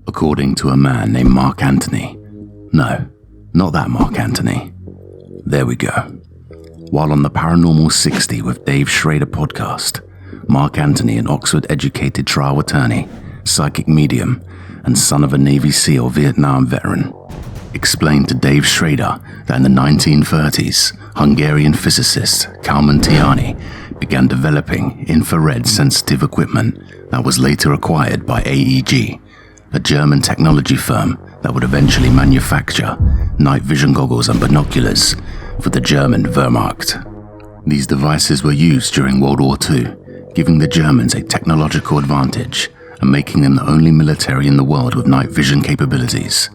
according to a man named Mark Antony. No, not that Mark Antony. There we go. While on the Paranormal 60 with Dave Schrader podcast, Mark Antony, an Oxford-educated trial attorney, psychic medium, and son of a Navy SEAL Vietnam veteran, explained to Dave Schrader that in the 1930s, Hungarian physicist Kalman Dicyanin began developing infrared sensitive equipment that was later acquired by AEG, a German technology firm that would eventually manufacture night vision goggles and binoculars for the German Wehrmacht. These devices were used during World War II, giving the Germans a technological advantage and making them the only military in the world with night vision capabilities.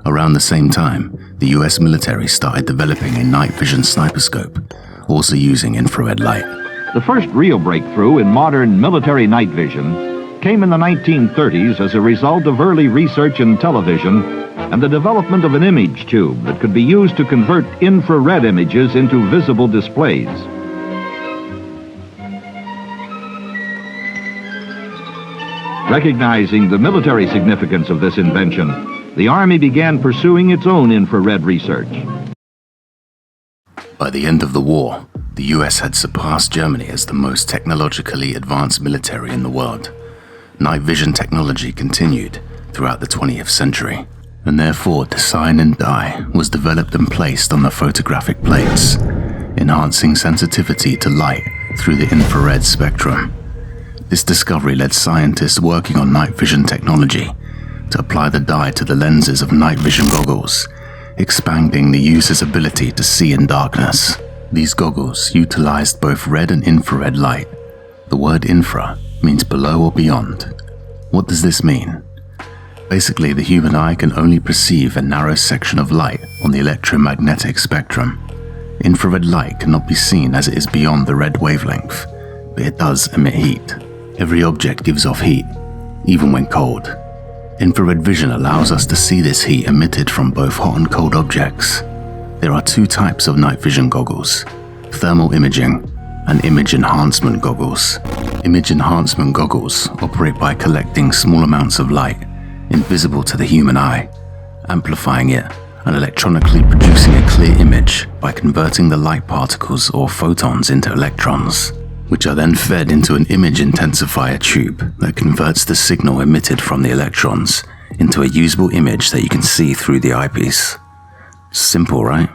Around the same time, the US military started developing a night vision sniper scope, also using infrared light. The first real breakthrough in modern military night vision came in the 1930s as a result of early research in television and the development of an image tube that could be used to convert infrared images into visible displays. Recognizing the military significance of this invention, the Army began pursuing its own infrared research. By the end of the war, the US had surpassed Germany as the most technologically advanced military in the world. Night vision technology continued throughout the 20th century, and therefore Dicyanin dye was developed and placed on the photographic plates, enhancing sensitivity to light through the infrared spectrum. This discovery led scientists working on night vision technology to apply the dye to the lenses of night vision goggles, expanding the user's ability to see in darkness. These goggles utilized both red and infrared light. The word infra means below or beyond. What does this mean? Basically, the human eye can only perceive a narrow section of light on the electromagnetic spectrum. Infrared light cannot be seen as it is beyond the red wavelength, but it does emit heat. Every object gives off heat, even when cold. Infrared vision allows us to see this heat emitted from both hot and cold objects. There are two types of night vision goggles: thermal imaging and image enhancement goggles. Image enhancement goggles operate by collecting small amounts of light, invisible to the human eye, amplifying it and electronically producing a clear image by converting the light particles or photons into electrons, which are then fed into an image intensifier tube that converts the signal emitted from the electrons into a usable image that you can see through the eyepiece. Simple, right?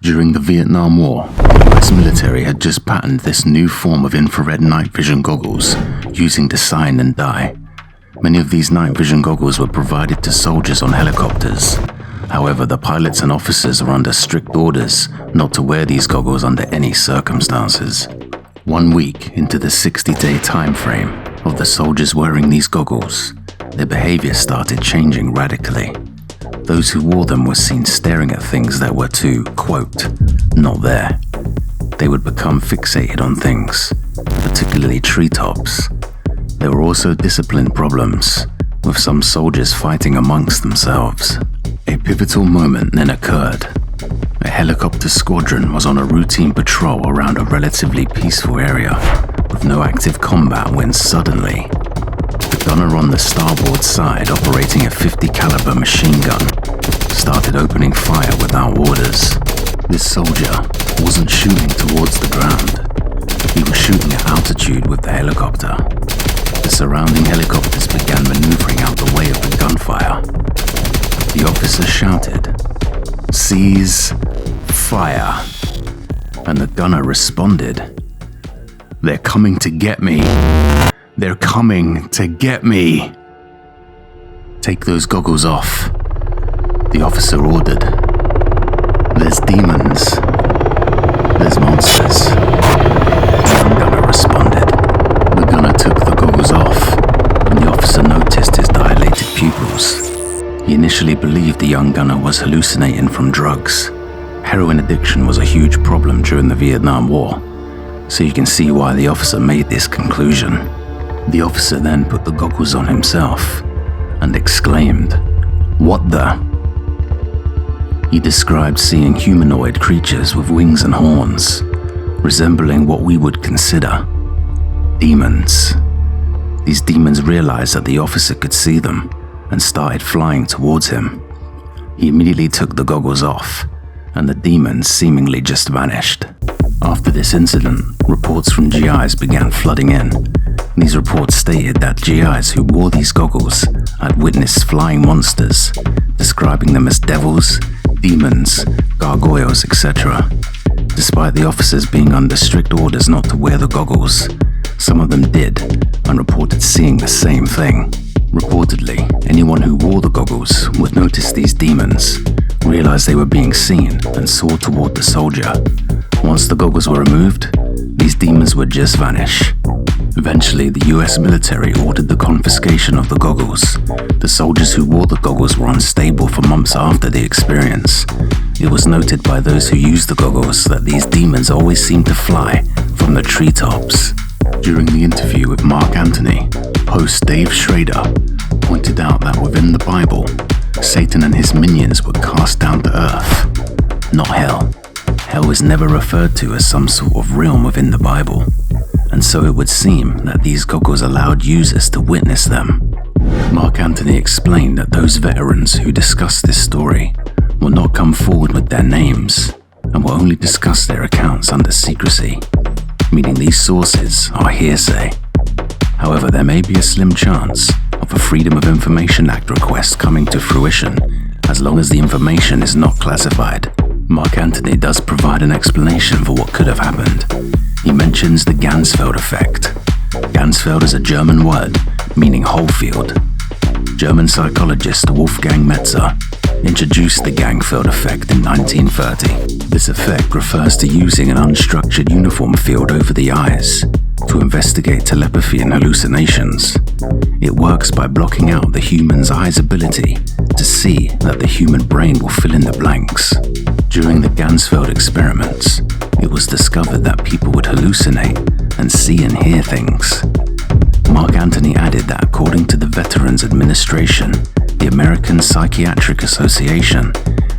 During the Vietnam War, the US military had just patented this new form of infrared night vision goggles using Dicyanin dye. Many of these night vision goggles were provided to soldiers on helicopters. However, the pilots and officers are under strict orders not to wear these goggles under any circumstances. 1 week into the 60-day time frame of the soldiers wearing these goggles, their behavior started changing radically. Those who wore them were seen staring at things that were too, quote, not there. They would become fixated on things, particularly treetops. There were also discipline problems, with some soldiers fighting amongst themselves. A pivotal moment then occurred. A helicopter squadron was on a routine patrol around a relatively peaceful area, with no active combat when suddenly, the gunner on the starboard side operating a .50 caliber machine gun started opening fire without orders. This soldier wasn't shooting towards the ground. He was shooting at altitude with the helicopter. The surrounding helicopters began maneuvering out the way of the gunfire. The officer shouted, "Cease fire," and the gunner responded, "They're coming to get me. They're coming to get me. Take those goggles off," the officer ordered. "There's demons. There's monsters," the young gunner responded. The gunner took the goggles off, and the officer noticed his dilated pupils. He initially believed the young gunner was hallucinating from drugs. Heroin addiction was a huge problem during the Vietnam War, so you can see why the officer made this conclusion. The officer then put the goggles on himself and exclaimed, "What the?" He described seeing humanoid creatures with wings and horns, resembling what we would consider demons. These demons realized that the officer could see them and started flying towards him. He immediately took the goggles off, and the demons seemingly just vanished. After this incident, reports from GIs began flooding in. These reports stated that GIs who wore these goggles had witnessed flying monsters, describing them as devils, demons, gargoyles, etc. Despite the officers being under strict orders not to wear the goggles, some of them did and reported seeing the same thing. Reportedly, anyone who wore the goggles would notice these demons, realize they were being seen, and soar toward the soldier. Once the goggles were removed, these demons would just vanish. Eventually, the US military ordered the confiscation of the goggles. The soldiers who wore the goggles were unstable for months after the experience. It was noted by those who used the goggles that these demons always seemed to fly from the treetops. During the interview with Mark Antony, host Dave Schrader pointed out that within the Bible, Satan and his minions were cast down to earth, not hell. Hell is never referred to as some sort of realm within the Bible, and so it would seem that these goggles allowed users to witness them. Mark Antony explained that those veterans who discussed this story will not come forward with their names and will only discuss their accounts under secrecy, meaning these sources are hearsay. However, there may be a slim chance of a Freedom of Information Act request coming to fruition as long as the information is not classified. Mark Antony does provide an explanation for what could have happened. He mentions the Ganzfeld effect. Ganzfeld is a German word meaning whole field. German psychologist Wolfgang Metzer introduced the Ganzfeld effect in 1930. This effect refers to using an unstructured uniform field over the eyes to investigate telepathy and hallucinations. It works by blocking out the human's eye's ability to see that the human brain will fill in the blanks. During the Ganzfeld experiments, it was discovered that people would hallucinate and see and hear things. Mark Antony added that according to the Veterans Administration, the American Psychiatric Association,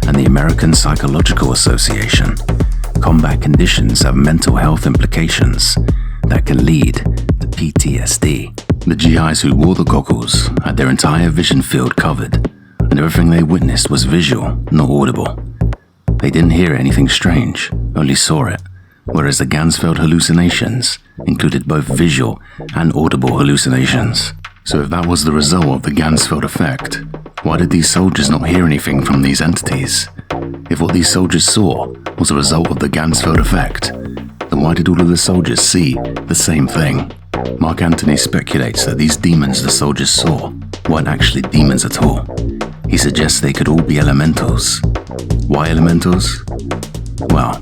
and the American Psychological Association, combat conditions have mental health implications that can lead to PTSD. The GIs who wore the goggles had their entire vision field covered, and everything they witnessed was visual, not audible. They didn't hear anything strange, only saw it, whereas the Ganzfeld hallucinations included both visual and audible hallucinations. So if that was the result of the Ganzfeld effect, why did these soldiers not hear anything from these entities? If what these soldiers saw was a result of the Ganzfeld effect, then why did all of the soldiers see the same thing? Mark Antony speculates that these demons the soldiers saw weren't actually demons at all. He suggests they could all be elementals. Why elementals? Well,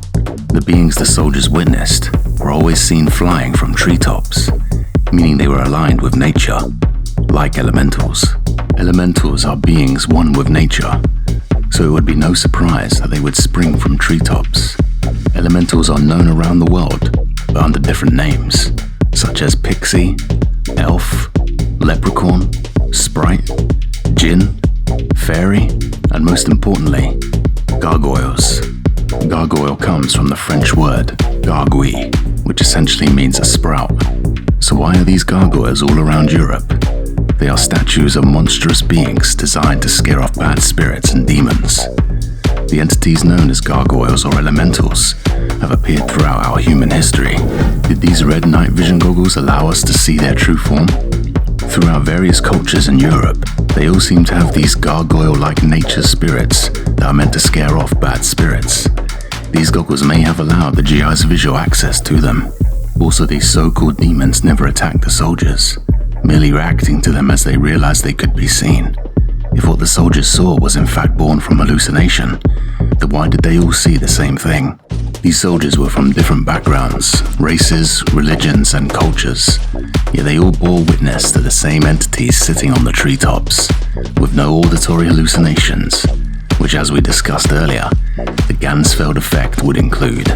the beings the soldiers witnessed were always seen flying from treetops, meaning they were aligned with nature, like elementals. Elementals are beings one with nature, so it would be no surprise that they would spring from treetops. Elementals are known around the world, but under different names, such as pixie, elf, leprechaun, sprite, djinn, fairy, and most importantly, gargoyles. Gargoyle comes from the French word gargouille, which essentially means a sprout. So why are these gargoyles all around Europe? They are statues of monstrous beings designed to scare off bad spirits and demons. The entities known as gargoyles or elementals have appeared throughout our human history. Did these red night vision goggles allow us to see their true form? Throughout various cultures in Europe, they all seem to have these gargoyle-like nature spirits that are meant to scare off bad spirits. These goggles may have allowed the GIs visual access to them. Also, these so-called demons never attacked the soldiers, merely reacting to them as they realized they could be seen. If what the soldiers saw was in fact born from hallucination, then why did they all see the same thing? These soldiers were from different backgrounds, races, religions, and cultures, yet they all bore witness to the same entities sitting on the treetops, with no auditory hallucinations, which, as we discussed earlier, the Ganzfeld effect would include.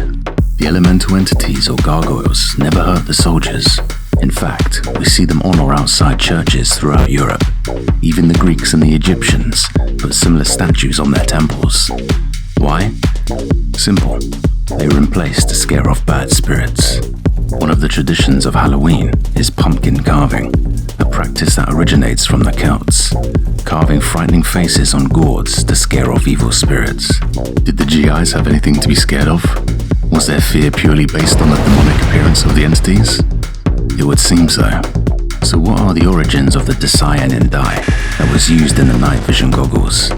The elemental entities or gargoyles never hurt the soldiers. In fact, we see them on or outside churches throughout Europe. Even the Greeks and the Egyptians put similar statues on their temples. Why? Simple. They were in place to scare off bad spirits. One of the traditions of Halloween is pumpkin carving. A practice that originates from the Celts, carving frightening faces on gourds to scare off evil spirits. Did the GIs have anything to be scared of? Was their fear purely based on the demonic appearance of the entities? It would seem so. So what are the origins of the Dicyanin dye that was used in the night vision goggles?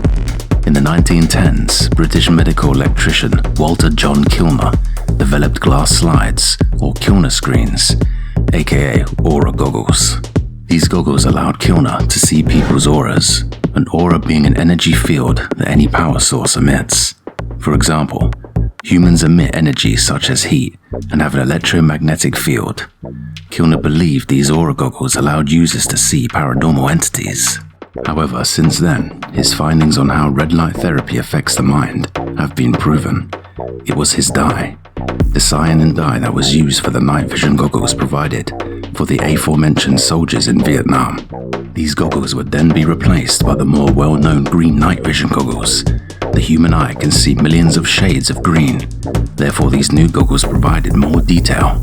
In the 1910s, British medical electrician Walter John Kilner developed glass slides, or Kilner screens, aka aura goggles. These goggles allowed Kilner to see people's auras, an aura being an energy field that any power source emits. For example, humans emit energy such as heat and have an electromagnetic field. Kilner believed these aura goggles allowed users to see paranormal entities. However, since then, his findings on how red light therapy affects the mind have been proven. It was his dye, the cyanin dye that was used for the night vision goggles provided for the aforementioned soldiers in Vietnam. These goggles would then be replaced by the more well-known green night vision goggles. The human eye can see millions of shades of green. Therefore, these new goggles provided more detail.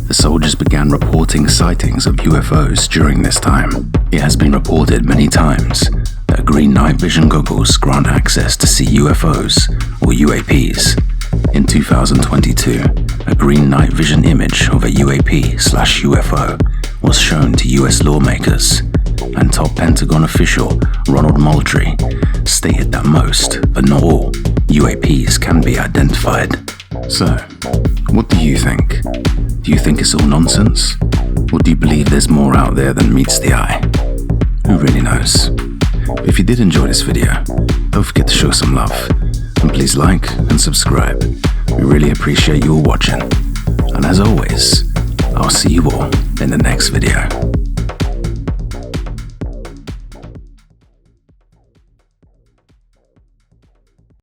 The soldiers began reporting sightings of UFOs during this time. It has been reported many times that green night vision goggles grant access to see UFOs or UAPs. In 2022, a green night vision image of a UAP/UFO was shown to US lawmakers, and top Pentagon official Ronald Moultrie stated that most, but not all, UAPs can be identified. So, what do you think? Do you think it's all nonsense? Or do you believe there's more out there than meets the eye? Who really knows? If you did enjoy this video, don't forget to show some love. And please like and subscribe. We really appreciate you all watching. And as always, I'll see you all in the next video.